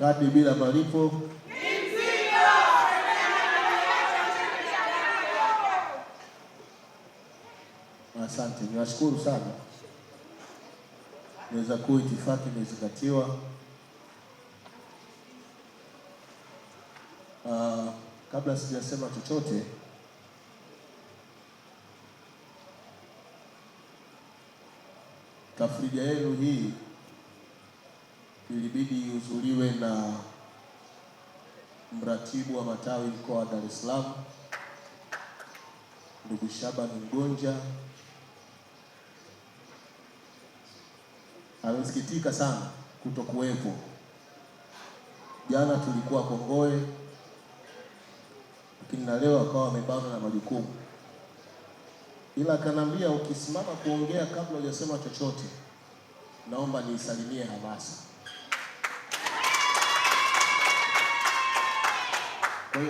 Kadi bila malipo. Asante, niwashukuru sana. Inaweza kuwa itifaki imezingatiwa. Kabla sijasema chochote, tafrija yenu hii ilibidi ihudhuriwe na mratibu wa matawi mkoa wa Dar es Salaam, ndugu Shaban Mgonja. Amesikitika sana kutokuwepo. Jana tulikuwa Kongoe, lakini na leo akawa amebanwa na majukumu, ila akanambia ukisimama kuongea kabla hujasema chochote, naomba niisalimie hamasa. Kwa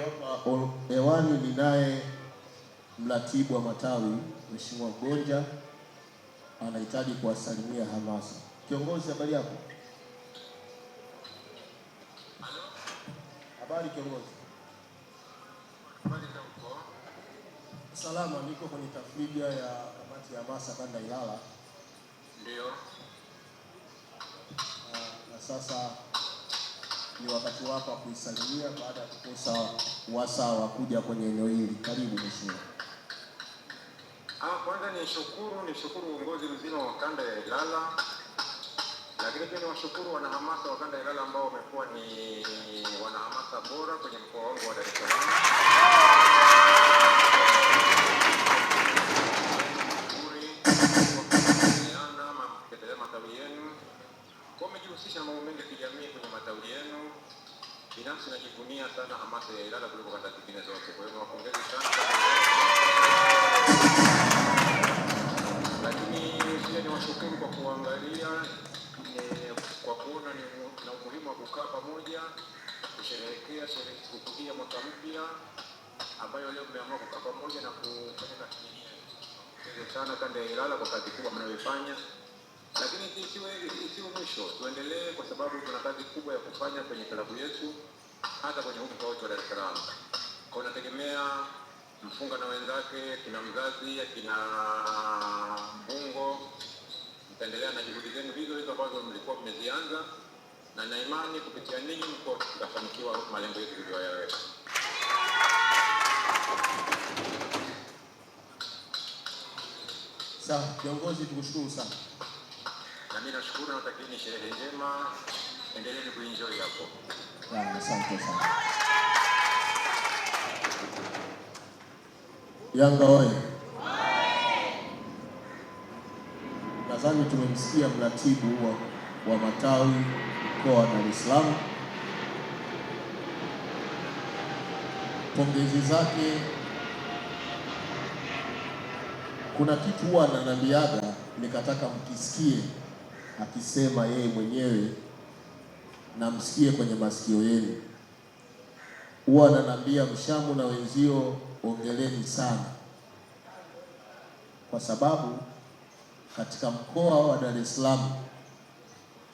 hiyo hewani ninaye mratibu wa matawi Mheshimiwa Mgonja, anahitaji kuwasalimia hamasa. Kiongozi, habari yako? Habari kiongozi. Salama, niko kwenye tafrija ya kamati ya hamasa kanda Ilala. Ndio. Na sasa ni wakati wako wa kuisalimia baada ya kukosa wasaa wa kuja kwenye eneo hili. Karibu mheshimiwa. Kwanza nishukuru uongozi mzima wa kanda ya Ilala, lakini pia niwashukuru wanahamasa wa kanda ya Ilala ambao wamekuwa ni wanahamasa bora kwenye mkoa wangu wa Dar es Salaam. Matawi yenu kwa mmejihusisha na mambo mengi ya kijamii kwenye matawi yenu. Binafsi najivunia sana hamasa ya Ilala kuliko kanda zingine zote. Kwa hiyo nawapongeza sana. Lakini pia niwashukuru kwa kuangalia, kwa kuona na umuhimu wa kukaa pamoja kusherehekea sikukuu ya mwaka mpya ambayo leo mmeamua kukaa pamoja na kufanya tathmini. Asante sana kanda ya Ilala kwa kazi kubwa mnayoifanya. Lakini isiwe mwisho, tuendelee kwa sababu tuna kazi kubwa ya kufanya kwenye klabu yetu, hata kwenye mkoa wetu wa Dar es Salaam. Kwa nategemea mfunga na wenzake, kina mzazi, kina Mbungo, mtaendelea na juhudi zenu hizo ambazo mlikuwa mmezianza, na na imani kupitia ninyi mko tutafanikiwa malengo yetu tuliyoyaweka. Sawa, kiongozi, tukushukuru sana. Na mimi nashukuru na natakieni sherehe njema. Endeleeni kuenjoy hapo. Asante sana. Yanga oye! Nadhani tumemsikia mratibu wa matawi mkoa wa Dar es Salaam. Pongezi zake. Kuna kitu huwa ananiambiaga nikataka mkisikie akisema yeye mwenyewe na msikie kwenye masikio yenu. Huwa ananiambia Mshamu na wenzio, ongeleni sana, kwa sababu katika mkoa wa Dar es Salaam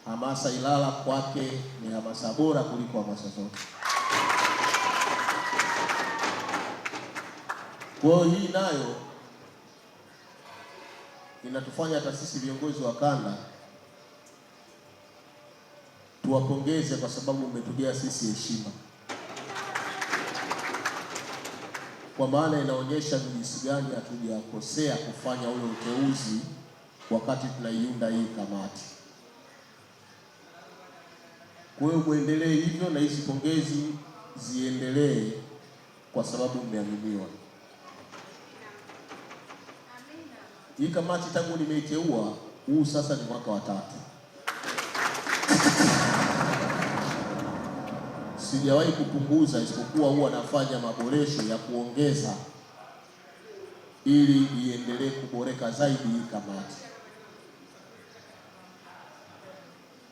hamasa Ilala kwake ni hamasa bora kuliko hamasa zote. Kwa hiyo hii nayo inatufanya hata sisi viongozi wa kanda tuwapongeze, kwa sababu umetujia sisi heshima, kwa maana inaonyesha jinsi gani hatujakosea kufanya ule uteuzi wakati tunaiunda hii kamati. Kwa hiyo muendelee hivyo na hizi pongezi ziendelee, kwa sababu mmeaminiwa. Hii kamati tangu nimeiteua, huu sasa ni mwaka wa 3. Sijawahi kupunguza, isipokuwa huwa nafanya maboresho ya kuongeza ili iendelee kuboreka zaidi hii kamati.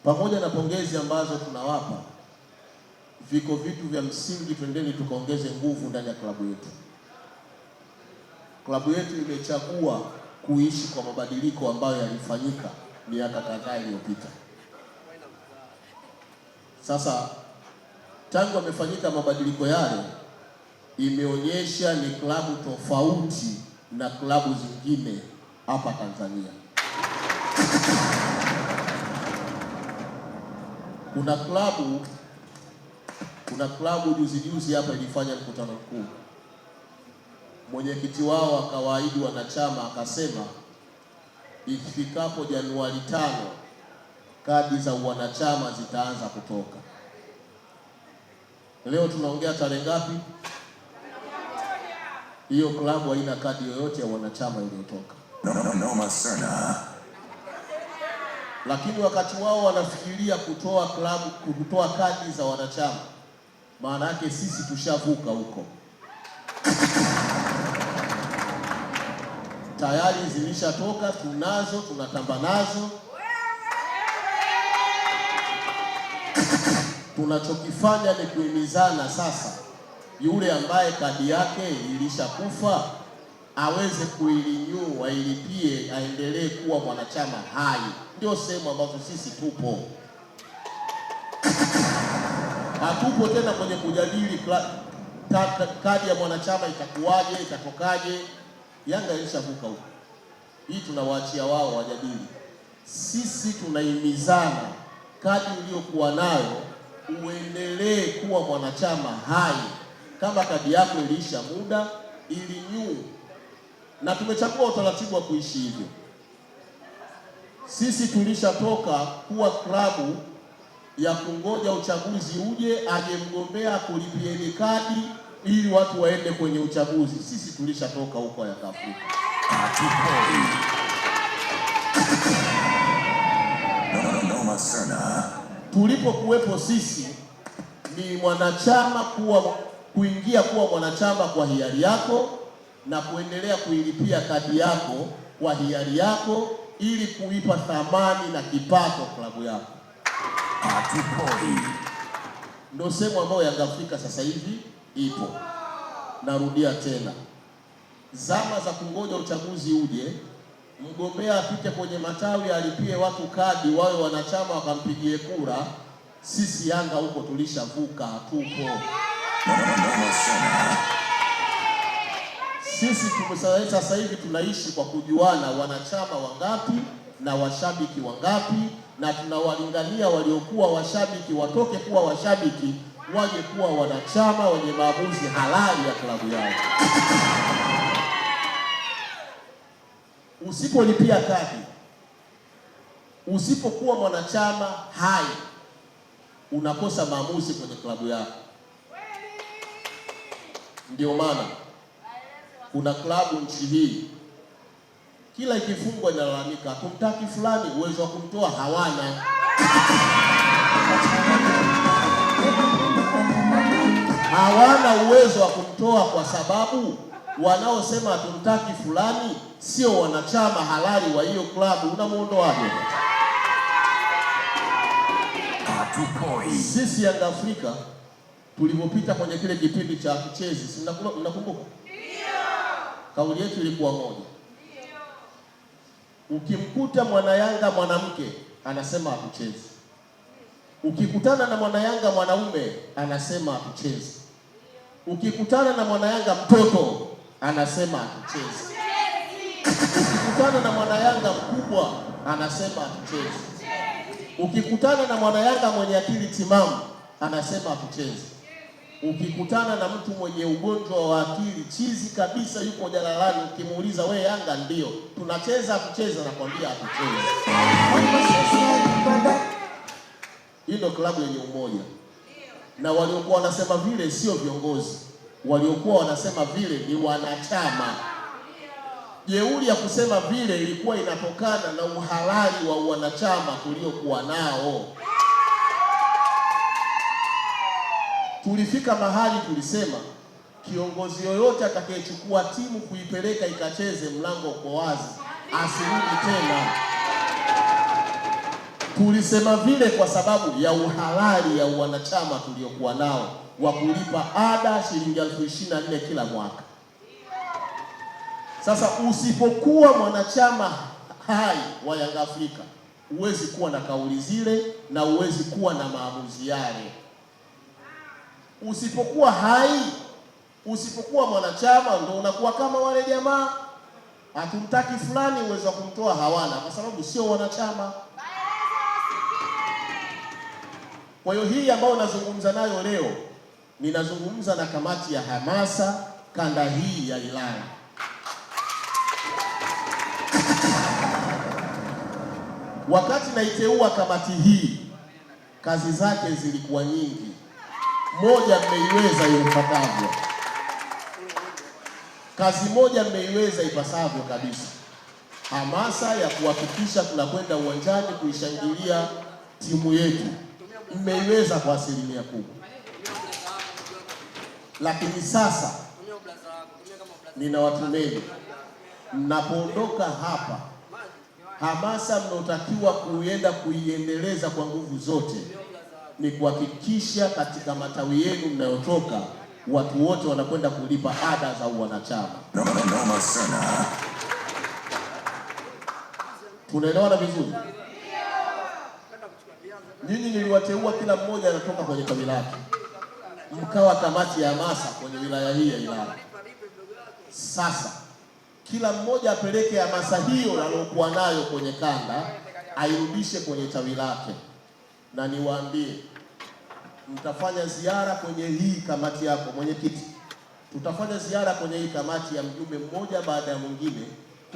Pamoja na pongezi ambazo tunawapa, viko vitu vya msingi, twendeni tukaongeze nguvu ndani ya klabu yetu. Klabu yetu imechagua kuishi kwa mabadiliko ambayo yalifanyika miaka kadhaa iliyopita. Sasa tangu amefanyika mabadiliko yale, imeonyesha ni klabu tofauti na klabu zingine hapa Tanzania. Kuna klabu juzi hapa ilifanya mkutano mkuu. Mwenyekiti wao akawaahidi wanachama, akasema ifikapo Januari 5 kadi za wanachama zitaanza kutoka. Leo tunaongea tarehe ngapi? Hiyo klabu haina kadi yoyote ya wanachama iliyotoka. Noma sana. Lakini wakati wao wanafikiria kutoa kadi za wanachama, maana yake sisi tushavuka huko. Tayari zilishatoka, tunazo, tunatamba nazo. Tunachokifanya ni kuhimizana sasa, yule ambaye kadi yake ilishakufa aweze kuirenew, ailipie, aendelee kuwa mwanachama hai. Ndio sehemu ambazo sisi tupo. Hatupo tena kwenye kujadili kadi ya mwanachama itakuwaje, itatokaje. Yanga ilishavuka huko. Hii tunawaachia wao wajadili. Sisi tunahimizana, kadi uliyokuwa nayo uendelee kuwa mwanachama hai. Kama kadi yako iliisha muda, irenew. Na tumechagua utaratibu wa kuishi hivyo. Sisi tulishatoka kuwa klabu ya kungoja uchaguzi uje, aje mgombea kulipieni kadi ili watu waende kwenye uchaguzi. Sisi tulishatoka huko Yanga Afrika. Noma sana. Tulipokuwepo sisi ni mwanachama kuingia kuwa mwanachama kwa hiari yako na kuendelea kuilipia kadi yako kwa hiari yako ili kuipa thamani na kipato klabu yako. Ndio sehemu ambayo Yanga Afrika sasa hivi ipo. Narudia tena, zama za kungoja uchaguzi uje, mgombea apite kwenye matawi alipie watu kadi wawe wanachama wakampigie kura, sisi Yanga huko tulishavuka, hatupo. Sisi sasa hivi tunaishi kwa kujuana wanachama wangapi na washabiki wangapi, na tunawalingania waliokuwa washabiki watoke kuwa washabiki waje kuwa wanachama wenye maamuzi halali ya klabu yao. Usipolipia kadi, usipokuwa mwanachama hai, unakosa maamuzi kwenye klabu yako. Ndio maana kuna klabu nchi hii kila ikifungwa inalalamika, kumtaki fulani, uwezo wa kumtoa hawana. Hawana uwezo wa kumtoa kwa sababu wanaosema hatumtaki fulani sio wanachama halali wa hiyo klabu. Unamuondoaje? Sisi Yanga Afrika tulipopita kwenye kile kipindi cha kichezi, si mnakumbuka? Kauli yetu ilikuwa moja. Ukimkuta mwana Yanga mwanamke anasema hatuchezi. Ukikutana na mwana Yanga mwanaume anasema hatuchezi. Ukikutana na mwana Yanga mtoto anasema hatuchezi. Ukikutana na mwana Yanga mkubwa anasema hatuchezi. Ukikutana na mwana Yanga mwenye akili timamu anasema hatuchezi. Ukikutana na mtu mwenye ugonjwa wa akili chizi kabisa, yuko jalalani, ukimuuliza we Yanga ndio tunacheza kucheza, nakwambia hatuchezi. Hii ndio klabu yenye umoja. Na waliokuwa wanasema vile sio viongozi, waliokuwa wanasema vile ni wanachama. Jeuri ya kusema vile ilikuwa inatokana na uhalali wa wanachama tuliokuwa nao. Tulifika mahali tulisema kiongozi yoyote atakayechukua timu kuipeleka ikacheze, mlango uko wazi, asirudi tena. Tulisema vile kwa sababu ya uhalali ya wanachama tuliokuwa nao wa kulipa ada shilingi 24,000 kila mwaka. Sasa usipokuwa mwanachama hai wa Yanga Afrika, huwezi kuwa na kauli zile na huwezi kuwa na maamuzi yale. Usipokuwa hai, usipokuwa mwanachama, ndio unakuwa kama wale jamaa, hatumtaki fulani, uwezo wa kumtoa hawana, kwa sababu sio wanachama. Kwa hiyo hii ambayo nazungumza nayo leo, ninazungumza na kamati ya hamasa kanda hii ya Ilala. Wakati naiteua kamati hii, kazi zake zilikuwa nyingi. Moja mmeiweza ipasavyo. Kazi moja mmeiweza ipasavyo kabisa. Hamasa ya kuhakikisha tunakwenda uwanjani kuishangilia timu yetu. Mmeiweza kwa asilimia kubwa. Lakini sasa ninawatumeni, mnapoondoka hapa, hamasa mnaotakiwa kuiendeleza kwa nguvu zote ni kuhakikisha katika matawi yenu mnayotoka watu wote wanakwenda kulipa ada za uwanachama. Noma Serna. Tunaelewana vizuri? Nyinyi niliwateua kila mmoja anatoka kwenye tawi lake, mkawa kamati ya hamasa kwenye wilaya hii ya Ilala. Sasa kila mmoja apeleke hamasa hiyo aliyokuwa nayo kwenye kanda, airudishe kwenye tawi lake. Na niwaambie, mtafanya ziara kwenye hii kamati yako, mwenyekiti, tutafanya ziara kwenye hii kamati ya mjumbe mmoja baada ya mwingine,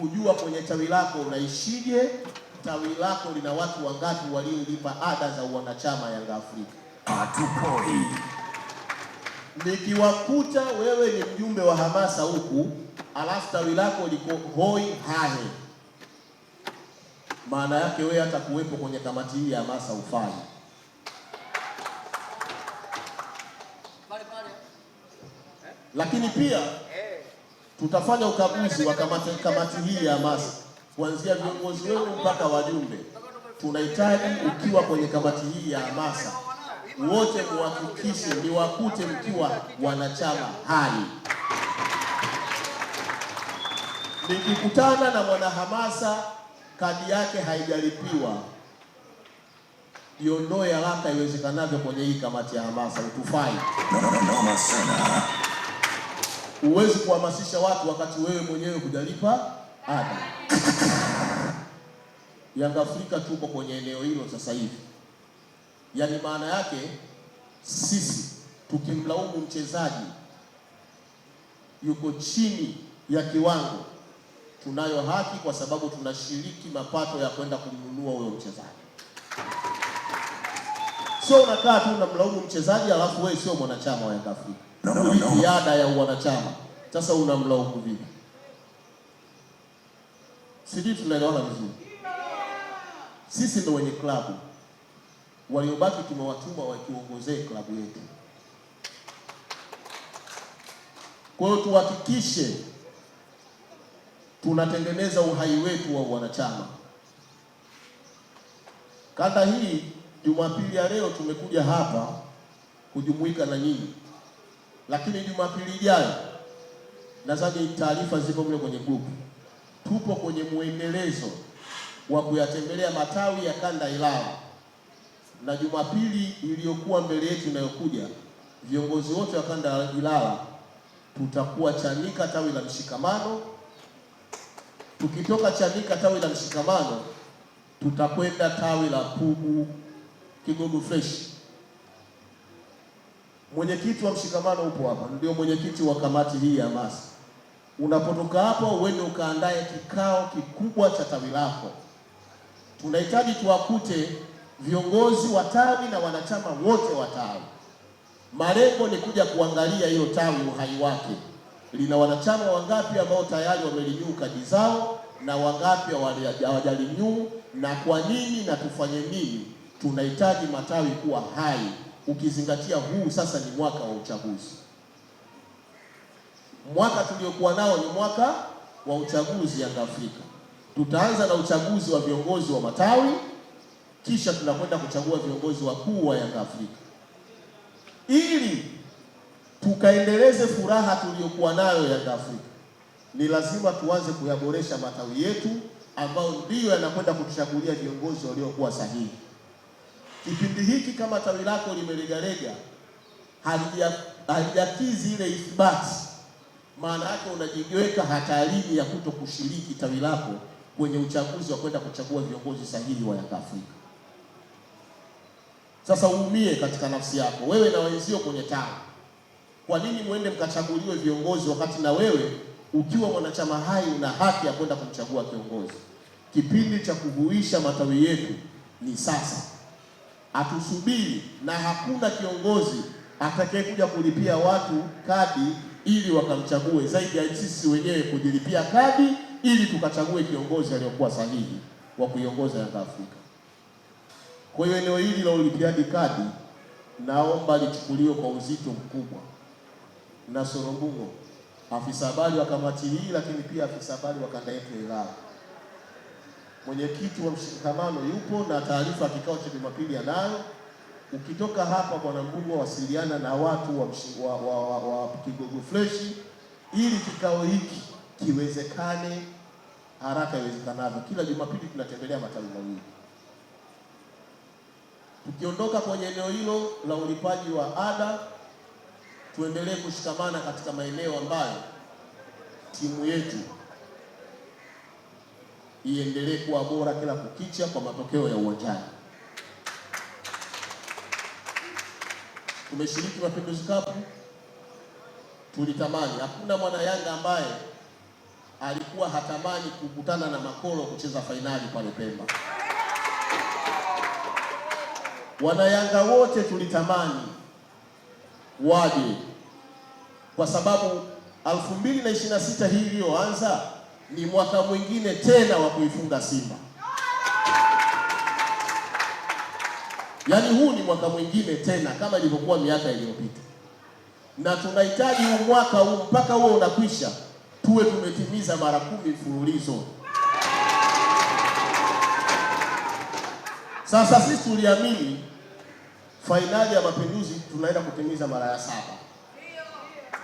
kujua kwenye tawi lako unaishije, tawi lako lina watu wangapi waliolipa ada za wanachama Yanga Afrika. Hatupoi. Nikiwakuta wewe ni mjumbe wa hamasa huku, alafu tawi lako liko hoi hahe, maana yake wewe hata kuwepo kwenye kamati hii ya hamasa ufanye. Lakini pia tutafanya ukaguzi wa kamati hii ya hamasa kuanzia viongozi wenu mpaka wajumbe. Tunahitaji ukiwa kwenye kamati hii ya hamasa wote muhakikishe niwakute mkiwa wanachama hai. Nikikutana na mwanahamasa kadi yake haijalipiwa, iondoe haraka iwezekanavyo kwenye hii kamati ya hamasa, utufai. Noma Serna. Huwezi kuhamasisha watu wakati wewe mwenyewe hujalipa ada. Yanga Afrika tuko kwenye eneo hilo sasa hivi. Yaani maana yake sisi tukimlaumu mchezaji yuko chini ya kiwango, tunayo haki kwa sababu tunashiriki mapato ya kwenda kumnunua huyo mchezaji. Sio unakaa tu unamlaumu mchezaji alafu wewe sio mwanachama wa Yanga Afrika. Ni ada ya wanachama. Sasa unamlaumu vipi? Sisi tunaelewana vizuri. Sisi ndio wenye klabu. Waliobaki tumewatuma wakiongozee klabu yetu. Kwa hiyo tuhakikishe tunatengeneza uhai wetu wa wanachama. Kanda hii Jumapili ya leo tumekuja hapa kujumuika na nyinyi. Lakini Jumapili ijayo nadhani taarifa ziko mle kwenye group. Tupo kwenye muendelezo wa kuyatembelea matawi ya kanda Ilala. Na Jumapili iliyokuwa mbele yetu inayokuja, viongozi wote wa kanda ya Ilala tutakuwa Chanika tawi la Mshikamano. Tukitoka Chanika tawi la Mshikamano, tutakwenda tawi la Pugu Kigogo Fresh. Mwenyekiti wa Mshikamano upo hapa, ndio mwenyekiti wa kamati hii ya hamasa. Unapotoka hapo uende ukaandae kikao kikubwa cha tawi lako. Tunahitaji tuwakute viongozi wa tawi na wanachama wote wa tawi. Malengo ni kuja kuangalia hiyo tawi uhai wake. Lina wanachama wangapi ambao tayari wamelinyuu kadi zao na wangapi hawajalinyuu, na kwa nini na tufanye nini. Tunahitaji matawi kuwa hai, ukizingatia huu sasa ni mwaka wa uchaguzi. Mwaka tuliokuwa nao ni mwaka wa uchaguzi Yanga Afrika. Tutaanza na uchaguzi wa viongozi wa matawi, kisha tunakwenda kuchagua viongozi wakuu wa Yanga Afrika. Ili tukaendeleze furaha tuliyokuwa nayo Yanga Afrika, ni lazima tuanze kuyaboresha matawi yetu ambao ndiyo yanakwenda kutuchagulia viongozi waliokuwa sahihi. Kipindi hiki kama tawi lako limelegalega, halijakizi ile ithibati, maana yake unajiweka hatarini ya kuto kushiriki tawi lako kwenye uchaguzi wa kwenda kuchagua viongozi sahihi wa Yanga Afrika. Sasa uumie katika nafsi yako wewe na wenzio kwenye tawi. Kwa nini muende mkachaguliwe viongozi wakati na wewe ukiwa mwanachama hai una haki ya kwenda kumchagua kiongozi? Kipindi cha kuhuisha matawi yetu ni sasa. Atusubiri, na hakuna kiongozi atakayekuja kulipia watu kadi ili wakamchague zaidi ya sisi wenyewe kujilipia kadi ili tukachague kiongozi aliyokuwa sahihi wa kuiongoza Yanga Afrika. Kwa hiyo eneo hili la ulipiaji kadi naomba lichukuliwe kwa uzito mkubwa. Na Sorombungo, afisa habari wa kamati hii, lakini pia afisa habari wa kanda yetu ya Ilala, mwenyekiti wa mshikamano yupo na taarifa ya kikao cha Jumapili anayo. Ukitoka hapa Bwana Mbungo, wasiliana na watu wa Kigogo Fresh ili kikao hiki kiwezekane haraka iwezekanavyo. Kila Jumapili tunatembelea matawi mawili. Tukiondoka kwenye eneo hilo la ulipaji wa ada, tuendelee kushikamana katika maeneo ambayo timu yetu iendelee kuwa bora kila kukicha kwa matokeo ya uwanjani. Tumeshiriki Mapinduzi Cup, tulitamani. Hakuna mwana Yanga ambaye alikuwa hatamani kukutana na Makolo kucheza fainali pale Pemba. Wana Yanga wote tulitamani waje, kwa sababu 2026 hii iliyoanza ni mwaka mwingine tena wa kuifunga Simba. Yaani huu ni mwaka mwingine tena kama ilivyokuwa miaka iliyopita, na tunahitaji huu mwaka huu mpaka huo unakwisha tuwe tumetimiza mara 10 mfululizo. Sasa sisi tuliamini fainali ya Mapinduzi tunaenda kutimiza mara ya 7.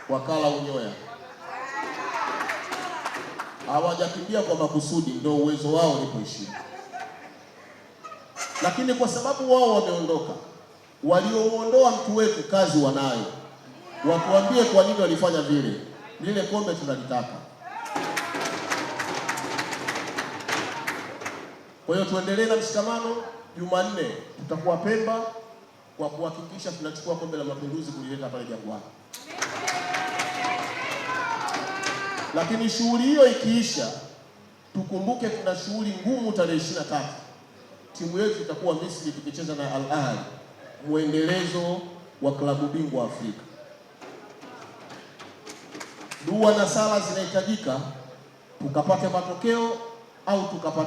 Wakala unyoya hawajakimbia kwa makusudi, ndio uwezo wao ulipoishia. Lakini kwa sababu wao wameondoka, walioondoa mtu wetu kazi wanayo, watuambie kwa nini walifanya vile. Lile kombe tunalitaka. Kwa hiyo tuendelee na mshikamano. Jumanne tutakuwa Pemba kwa kuhakikisha tunachukua kombe la Mapinduzi kulileta pale Jangwani. Lakini shughuli hiyo ikiisha, tukumbuke tuna shughuli ngumu tarehe 23. Timu yetu itakuwa Misri tukicheza na Al Ahly, muendelezo wa klabu bingwa Afrika. Dua na sala zinahitajika tukapate matokeo au tukapate